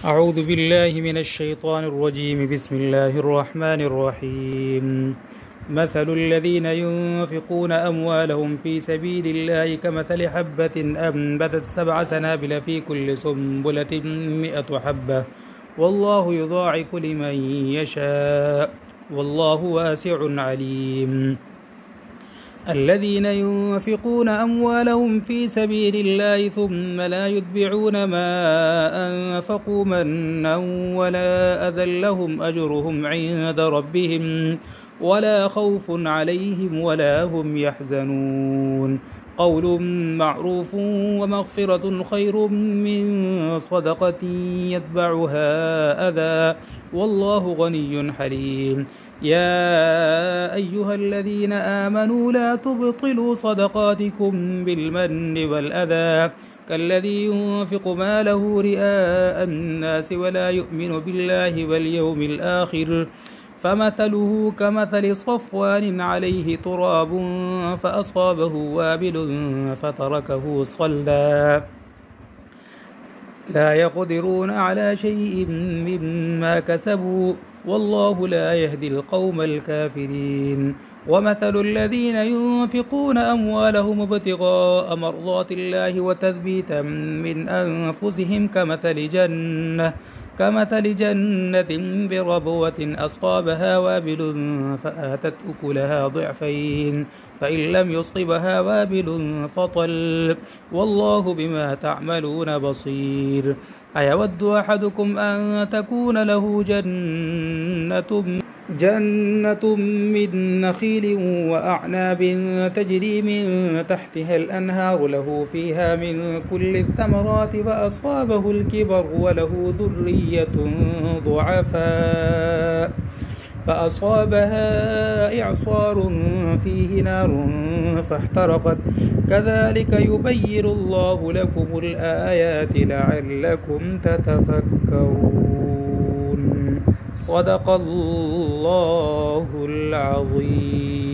أعوذ بالله من الشيطان الرجيم. بسم الله الرحمن الرحيم. مثل الذين ينفقون أموالهم في سبيل الله كمثل حبة أنبتت 7 سنابل في كل سنبلة 100 حبة، والله يضاعف لمن يشاء، والله واسع عليم. الذين ينفقون أموالهم في سبيل الله ثم لا يتبعون ما أنفقوا منا ولا أذى لهم أجرهم عند ربهم ولا خوف عليهم ولا هم يحزنون. قول معروف ومغفرة خير من صدقة يتبعها أذى، والله غني حليم. يا أيها الذين آمنوا لا تبطلوا صدقاتكم بالمن والأذى كالذي ينفق ماله رئاء الناس ولا يؤمن بالله واليوم الآخر، فمثله كمثل صفوان عليه تراب فأصابه وابل فتركه صلدا، لا يقدرون على شيء مما كسبوا، والله لا يهدي القوم الكافرين. ومثل الذين ينفقون أموالهم ابتغاء مرضات الله وتثبيتا من أنفسهم كمثل جنة بربوة أصابها وابل فآتت أكلها ضعفين، فإن لم يصبها وابل فطل، والله بما تعملون بصير. أيود أحدكم أن تكون له جنة من نخيل وأعناب تجري من تحتها الأنهار له فيها من كل الثمرات فأصابه الكبر وله ذرية ضعفاء فأصابها إعصار فيه نار فاحترقت، كذلك يبين الله لكم الآيات لعلكم تتفكرون. صدق الله العظيم.